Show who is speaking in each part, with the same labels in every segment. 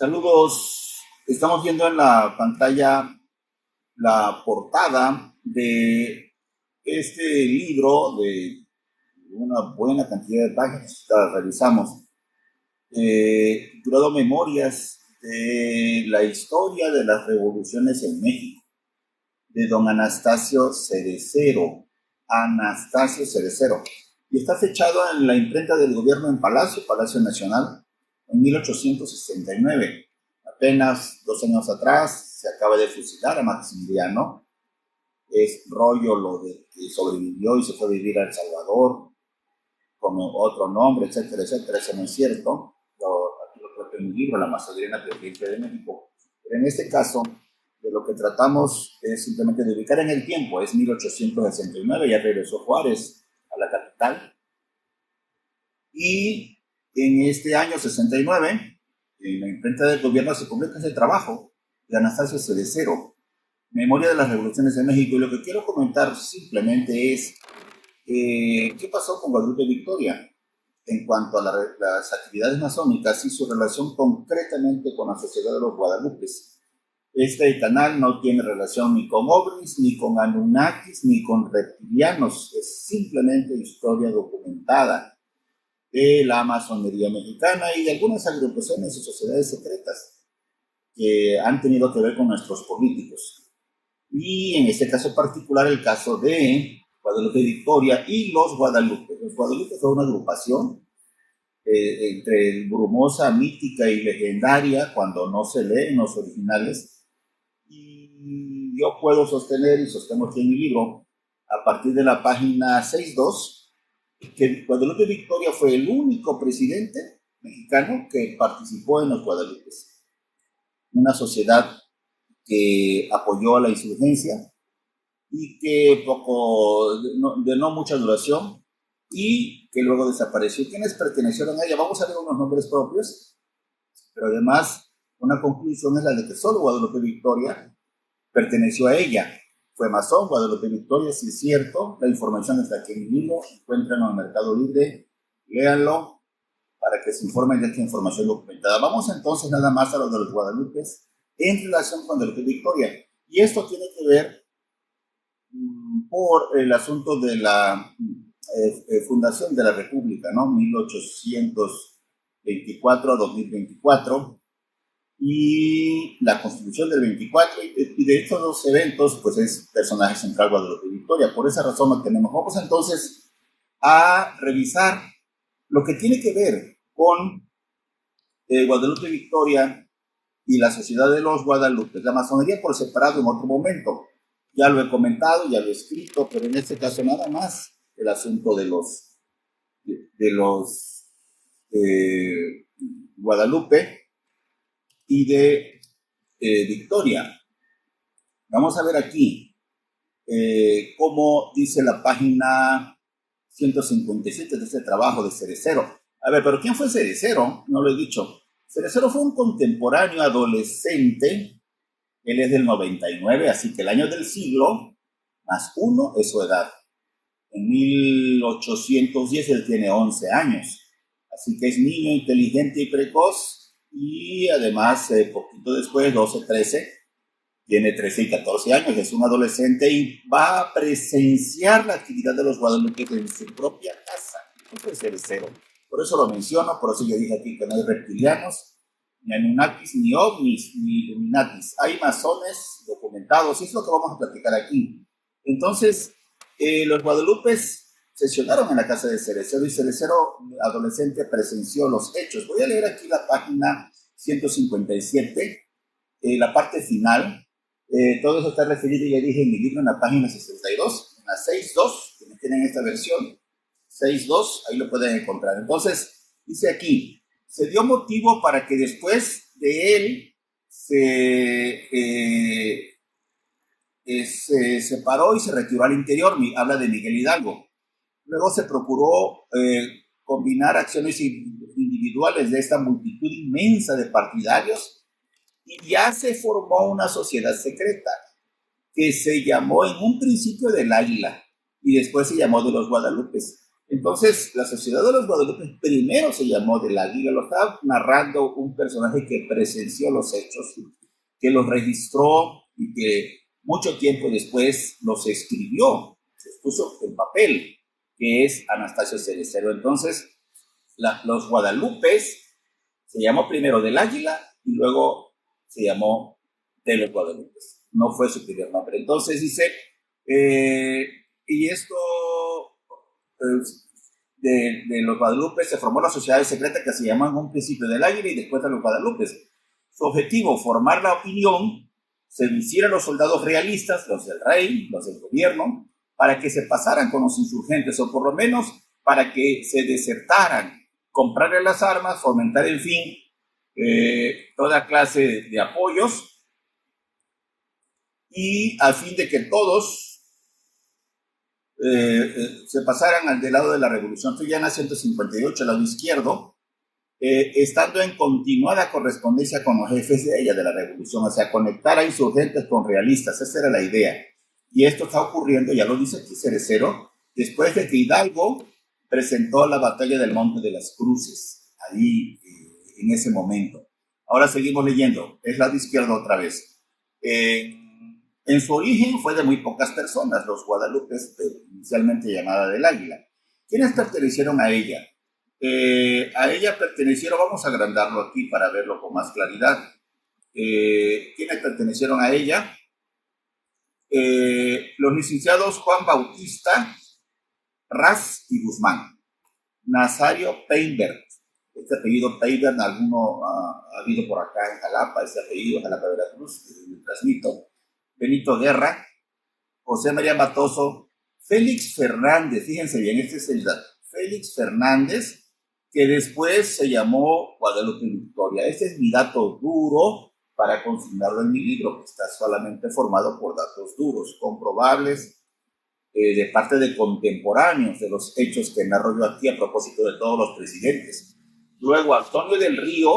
Speaker 1: Saludos. Estamos viendo en la pantalla la portada de este libro de una buena cantidad de páginas que revisamos, titulado Memorias de la historia de las revoluciones en México, de don Anastasio Cerecero. Anastasio Cerecero. Y está fechado en la imprenta del gobierno en Palacio Nacional, en 1869. Apenas 2 años atrás se acaba de fusilar a Maximiliano. Es rollo lo de que sobrevivió y se fue a vivir a El Salvador con otro nombre, etcétera, etcétera. Eso no es cierto. Aquí lo propio en mi libro, La Masonería Presidente de México. Pero en este caso, de lo que tratamos es simplemente de ubicar en el tiempo. Es 1869, ya regresó Juárez a la capital. Y en este año 69, en la imprenta del gobierno se publica ese trabajo de Anastasio Cerecero, Memoria de las Revoluciones de México. Y lo que quiero comentar simplemente es qué pasó con Guadalupe Victoria en cuanto a las actividades masónicas y su relación concretamente con la Sociedad de los Guadalupes. Este canal no tiene relación ni con ovnis, ni con Anunnakis, ni con reptilianos. Es simplemente historia documentada de la masonería mexicana y de algunas agrupaciones y sociedades secretas que han tenido que ver con nuestros políticos. Y en este caso particular, el caso de Guadalupe Victoria y los Guadalupe. Los Guadalupe fue una agrupación entre brumosa, mítica y legendaria, cuando no se leen los originales. Y yo puedo sostener, y sostengo aquí en mi libro, a partir de la página 6.2, que Guadalupe Victoria fue el único presidente mexicano que participó en los Guadalupes, una sociedad que apoyó a la insurgencia y que de no mucha duración, y que luego desapareció. ¿Quiénes pertenecieron a ella? Vamos a ver unos nombres propios, pero además una conclusión es la de que solo Guadalupe Victoria perteneció a ella. Fue masón, Guadalupe Victoria, si es cierto. La información está aquí en mi libro, encuentran en el Mercado Libre, léanlo para que se informen de esta información documentada. Vamos entonces nada más a lo de los Guadalupes en relación con Guadalupe Victoria. Y esto tiene que ver por el asunto de la fundación de la República, ¿no? 1824 a 2024. Y la Constitución del 24, y de estos dos eventos, pues es personaje central Guadalupe Victoria. Por esa razón lo tenemos. Vamos entonces a revisar lo que tiene que ver con Guadalupe Victoria y la Sociedad de los Guadalupe. La masonería por separado en otro momento. Ya lo he comentado, ya lo he escrito, pero en este caso nada más el asunto de los Guadalupe y de Victoria. Vamos a ver aquí cómo dice la página 157 de este trabajo de Cerecero. A ver, pero ¿quién fue Cerecero? No lo he dicho. Cerecero fue un contemporáneo adolescente. Él es del 99, así que el año del siglo más 1 es su edad. En 1810 él tiene 11 años. Así que es niño, inteligente y precoz. Y además, poquito después, 12, 13, tiene 13 y 14 años, es un adolescente y va a presenciar la actividad de los Guadalupe en su propia casa. No puede ser cero. Por eso lo menciono, por eso yo dije aquí que no hay reptilianos, ni Anunnakis, ni ovnis, ni Illuminatis. Hay masones documentados, y es lo que vamos a platicar aquí. Entonces, los Guadalupes sesionaron en la casa de Cerecero y Cerecero, adolescente, presenció los hechos. Voy a leer aquí la página 157, la parte final. Todo eso está referido, ya dije en mi libro, en la página 62, en la 6.2, que tienen esta versión, 6.2, ahí lo pueden encontrar. Entonces, dice aquí, se dio motivo para que después de él se separó y se retiró al interior. Habla de Miguel Hidalgo. Luego se procuró combinar acciones individuales de esta multitud inmensa de partidarios y ya se formó una sociedad secreta que se llamó en un principio del Águila y después se llamó de los Guadalupes. Entonces, la Sociedad de los Guadalupe primero se llamó del Águila, lo estaba narrando un personaje que presenció los hechos, que los registró y que mucho tiempo después los escribió, se puso en papel, que es Anastasio Cerecero. Entonces, los Guadalupes se llamó primero del Águila y luego se llamó de los Guadalupes. No fue su primer nombre. Entonces dice, y esto de los Guadalupes se formó la sociedad secreta que se llamó en un principio del Águila y después de los Guadalupes. Su objetivo, formar la opinión, seducir a los soldados realistas, los del rey, los del gobierno, para que se pasaran con los insurgentes o por lo menos para que se desertaran, comprarle las armas, fomentar, en fin, toda clase de apoyos y a fin de que todos se pasaran al del lado de la Revolución Trujana 158, al lado izquierdo, estando en continuada correspondencia con los jefes de ella, de la Revolución, o sea, conectar a insurgentes con realistas, esa era la idea. Y esto está ocurriendo, ya lo dice aquí Cerecero, después de que Hidalgo presentó la batalla del Monte de las Cruces, ahí en ese momento. Ahora seguimos leyendo, es lado izquierdo otra vez. En su origen fue de muy pocas personas, los Guadalupes, inicialmente llamada del Águila. ¿Quiénes pertenecieron a ella? A ella pertenecieron, vamos a agrandarlo aquí para verlo con más claridad. ¿Quiénes pertenecieron a ella? Los licenciados Juan Bautista, Raz y Guzmán. Nazario Peinbert. Este apellido Peinbert, alguno ha habido por acá en Jalapa, ese apellido, Jalapa de Veracruz, le transmito. Benito Guerra, José María Matoso, Félix Fernández, fíjense bien, este es el dato, Félix Fernández, que después se llamó Guadalupe Victoria. Este es mi dato duro para consignarlo en mi libro, que está solamente formado por datos duros, comprobables, de parte de contemporáneos de los hechos que narro yo aquí a propósito de todos los presidentes. Luego Antonio del Río,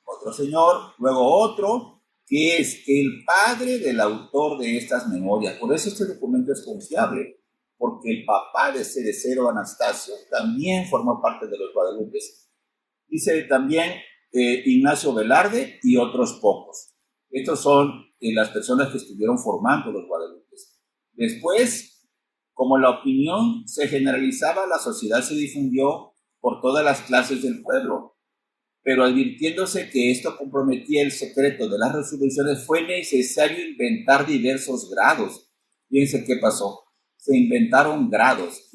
Speaker 1: otro señor, luego otro, que es el padre del autor de estas memorias. Por eso este documento es confiable, porque el papá de Cerecero, Anastasio, también formó parte de los Guadalupes. Dice también Ignacio Velarde y otros pocos. Estos son las personas que estuvieron formando los Guadalupes. Después, como la opinión se generalizaba, la sociedad se difundió por todas las clases del pueblo. Pero advirtiéndose que esto comprometía el secreto de las resoluciones, fue necesario inventar diversos grados. Fíjense qué pasó. Se inventaron grados.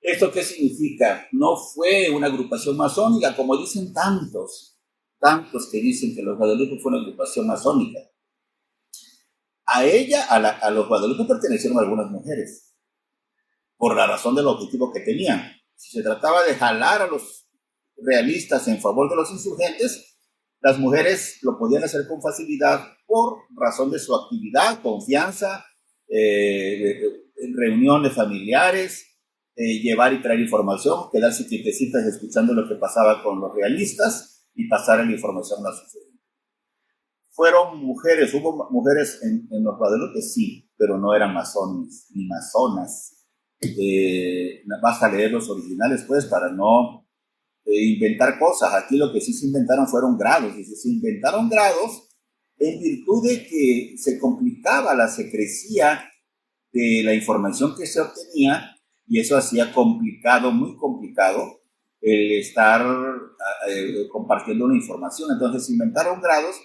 Speaker 1: ¿Esto qué significa? No fue una agrupación masónica, como dicen tantos que dicen que los Guadalupe fue una agrupación masónica. A los Guadalupe pertenecieron algunas mujeres, por la razón del objetivo que tenían. Si se trataba de jalar a los realistas en favor de los insurgentes, las mujeres lo podían hacer con facilidad por razón de su actividad, confianza, reuniones familiares, llevar y traer información, quedarse quietecitas escuchando lo que pasaba con los realistas y pasar la información a la sociedad. Fueron mujeres, hubo mujeres en los Guadalupe, sí, pero no eran masones ni masonas. Basta leer los originales pues para no inventar cosas. Aquí lo que sí se inventaron fueron grados, y se inventaron grados en virtud de que se complicaba la secrecía de la información que se obtenía, y eso hacía complicado, muy complicado, el estar compartiendo una información. Entonces se inventaron grados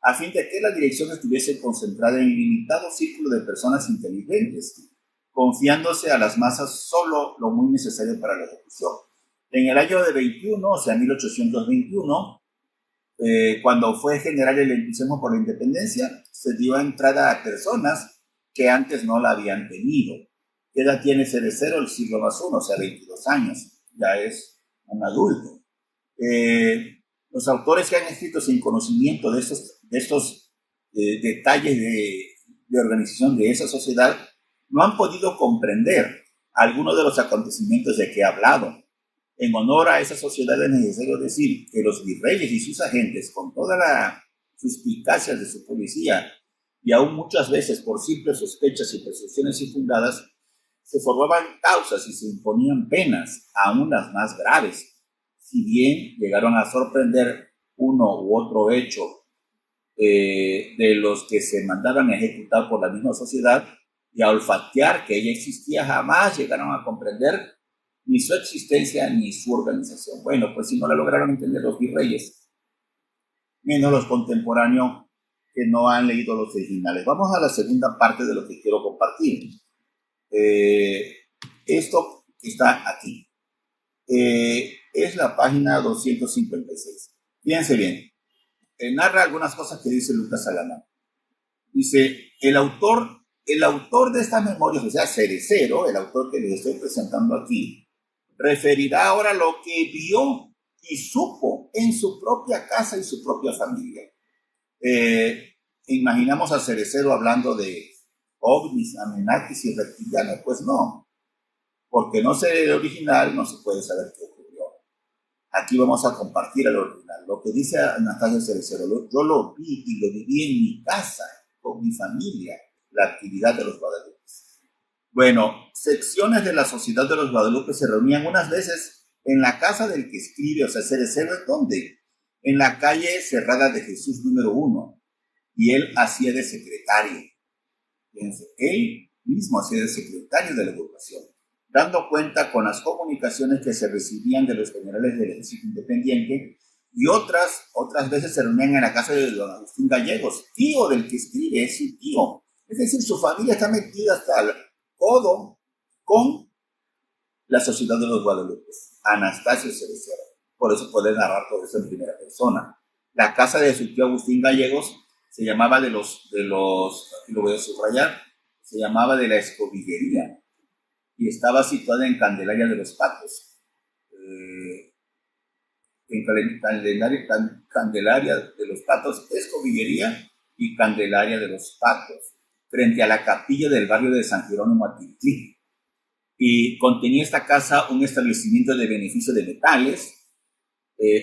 Speaker 1: a fin de que la dirección estuviese concentrada en un limitado círculo de personas inteligentes, confiándose a las masas solo lo muy necesario para la ejecución. En el año de 21, o sea, 1821, cuando fue general el entusiasmo por la independencia, se dio entrada a personas que antes no la habían tenido. ¿Qué edad tiene Cerecero? El siglo más uno, o sea, 22 años. Ya es un adulto. Los autores que han escrito sin conocimiento de estos detalles de organización de esa sociedad no han podido comprender algunos de los acontecimientos de que he hablado. En honor a esa sociedad es necesario decir que los virreyes y sus agentes, con toda la suspicacia de su policía, y aún muchas veces por simples sospechas y presunciones infundadas, se formaban causas y se imponían penas, aún las más graves. Si bien llegaron a sorprender uno u otro hecho de los que se mandaban a ejecutar por la misma sociedad y a olfatear que ella existía, jamás llegaron a comprender ni su existencia ni su organización. Bueno, pues si no la lograron entender los virreyes, menos los contemporáneos que no han leído los originales. Vamos a la segunda parte de lo que quiero compartir. Esto que está aquí es la página 256. Fíjense bien, narra algunas cosas que dice Lucas Alamán. Dice, el autor de estas memorias, o sea, Cerecero, el autor que les estoy presentando aquí, referirá ahora lo que vio y supo en su propia casa y su propia familia. Imaginamos a Cerecero hablando de ovnis, amenazas y reptilianos. Pues no, porque no sé el original, no se puede saber qué ocurrió. Aquí vamos a compartir el original. Lo que dice Anastasio Cerecero, yo lo vi y lo viví en mi casa, con mi familia, la actividad de los Guadalupes. Bueno, secciones de la Sociedad de los Guadalupes se reunían unas veces en la casa del que escribe, o sea, Cerecero, ¿dónde? En la calle Cerrada de Jesús número 1, y él hacía de secretario. Fíjense, él mismo hacía de secretario de la agrupación, dando cuenta con las comunicaciones que se recibían de los generales del ejército independiente, y otras veces se reunían en la casa de don Agustín Gallegos, tío del que escribe, es su tío. Es decir, su familia está metida hasta el codo con la Sociedad de los Guadalupes, Anastasio Cerecero. Por eso puede narrar todo eso en primera persona. La casa de su tío Agustín Gallegos se llamaba aquí lo voy a subrayar, se llamaba de la Escobillería y estaba situada en Candelaria de los Patos. En Candelaria de los Patos, Escobillería y Candelaria de los Patos, frente a la capilla del barrio de San Jerónimo Atitlí. Y contenía esta casa un establecimiento de beneficio de metales,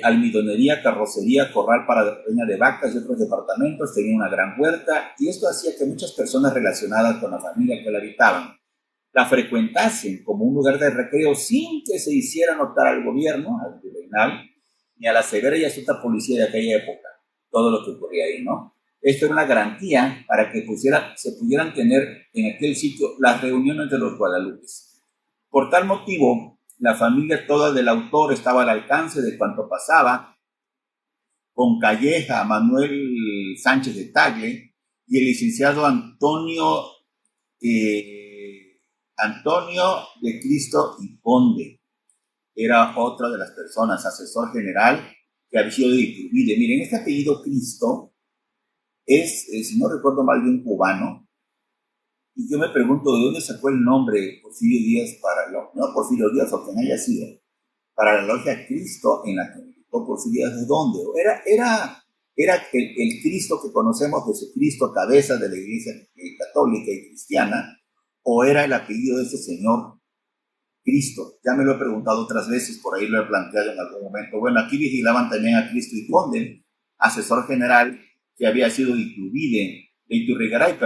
Speaker 1: almidonería, carrocería, corral para reña de vacas y otros departamentos. Tenía una gran huerta, y esto hacía que muchas personas relacionadas con la familia que la habitaban la frecuentasen como un lugar de recreo sin que se hiciera notar al gobierno, al virreinal, ni a la severa y astuta policía de aquella época todo lo que ocurría ahí, ¿no? Esto era una garantía para que se pudieran tener en aquel sitio las reuniones de los Guadalupes. Por tal motivo, la familia toda del autor estaba al alcance de cuanto pasaba con Calleja, Manuel Sánchez de Tagle y el licenciado Antonio de Cristo y Conde. Era otra de las personas, asesor general que había sido de Iturbide. Miren, este apellido Cristo es, si no recuerdo mal, de un cubano. Y yo me pregunto, ¿de dónde sacó el nombre Porfirio Díaz no Porfirio Díaz, o quien haya sido, para la logia Cristo en la que militó Porfirio Díaz? ¿De dónde? Era el Cristo que conocemos, Jesucristo, cabeza de la Iglesia católica y cristiana, o era el apellido de ese señor Cristo. Ya me lo he preguntado otras veces, por ahí lo he planteado en algún momento. Bueno, aquí vigilaban también a Cristo y Conde, asesor general que había sido de Iturrigaray,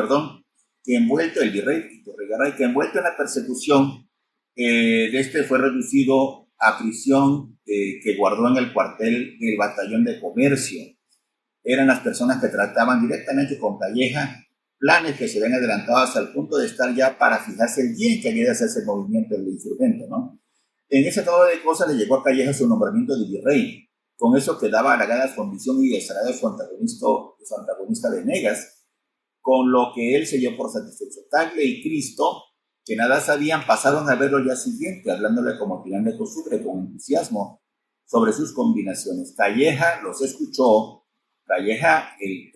Speaker 1: el virrey Iturrigaray, que envuelto en la persecución de este fue reducido a prisión que guardó en el cuartel del batallón de comercio. Eran las personas que trataban directamente con Calleja planes que se ven adelantados hasta el punto de estar ya para fijarse el día en que había de hacerse el movimiento del insurgente, ¿no? En ese todo de cosas le llegó a Calleja su nombramiento de virrey. Con eso quedaba halagada su ambición y desagrado su antagonista Venegas, con lo que él se dio por satisfecho. Tagle y Cristo, que nada sabían, pasaron a verlo ya siguiente, hablándole como tirán de costumbre, con entusiasmo, sobre sus combinaciones. Calleja los escuchó, el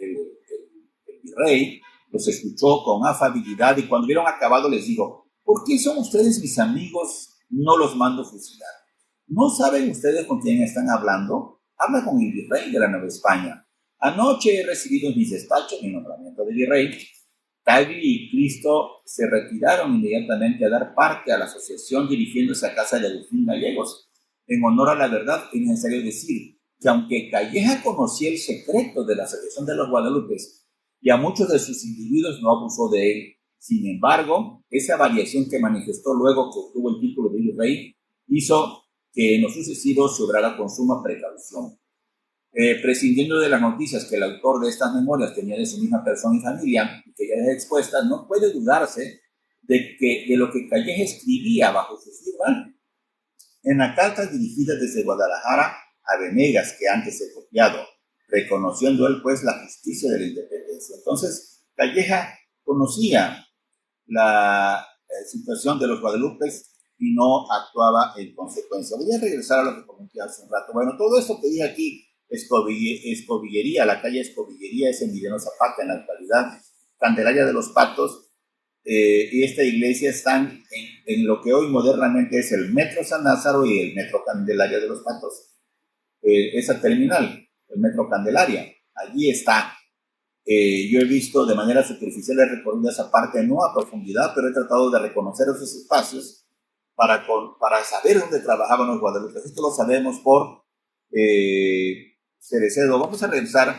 Speaker 1: virrey, los escuchó con afabilidad, y cuando vieron acabado les dijo: ¿por qué son ustedes mis amigos? No los mando fusilar. ¿No saben ustedes con quién están hablando? Habla con el virrey de la Nueva España. Anoche he recibido en mis despachos mi nombramiento de virrey. Tagle y Cristo se retiraron inmediatamente a dar parte a la asociación, dirigiéndose a casa de Agustín Gallegos. En honor a la verdad, es necesario decir que aunque Calleja conocía el secreto de la asociación de los Guadalupes y a muchos de sus individuos, no abusó de él, Sin embargo, esa variación que manifestó luego que obtuvo el título de virrey hizo que en lo sucesivo se obrara con suma precaución. Prescindiendo de las noticias que el autor de estas memorias tenía de su misma persona y familia, y que ya es expuesta, no puede dudarse de lo que Calleja escribía bajo su firma en la carta dirigida desde Guadalajara a Venegas, que antes he copiado, reconociendo él pues la justicia de la independencia. Entonces, Calleja conocía la situación de los guadalupes y no actuaba en consecuencia. Voy a regresar a lo que comenté hace un rato. Bueno, todo esto que dije aquí, Escobillería, la calle Escobillería es Emiliano Zapata en la actualidad, Candelaria de los Patos, y esta iglesia están en lo que hoy modernamente es el Metro San Lázaro y el Metro Candelaria de los Patos. Esa terminal, el Metro Candelaria, allí está. Yo he visto de manera superficial, he recorrido esa parte, no a profundidad, pero he tratado de reconocer esos espacios para saber dónde trabajaban los guadalupes. Esto lo sabemos por Cerecedo. Vamos a regresar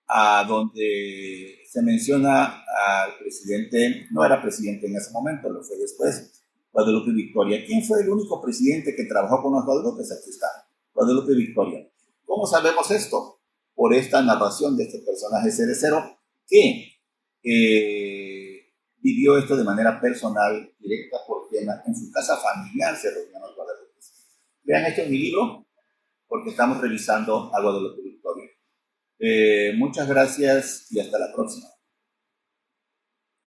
Speaker 1: a donde se menciona al presidente, no era presidente en ese momento, lo fue después, Guadalupe Victoria. ¿Quién fue el único presidente que trabajó con los guadalupes? Aquí está, Guadalupe Victoria. ¿Cómo sabemos esto? Por esta narración de este personaje Cerecero que vivió esto de manera personal, directa, porque en su casa familiar se reunían los guadalupes. Vean esto en mi libro, porque estamos revisando a Guadalupe Victoria. Muchas gracias y hasta la próxima.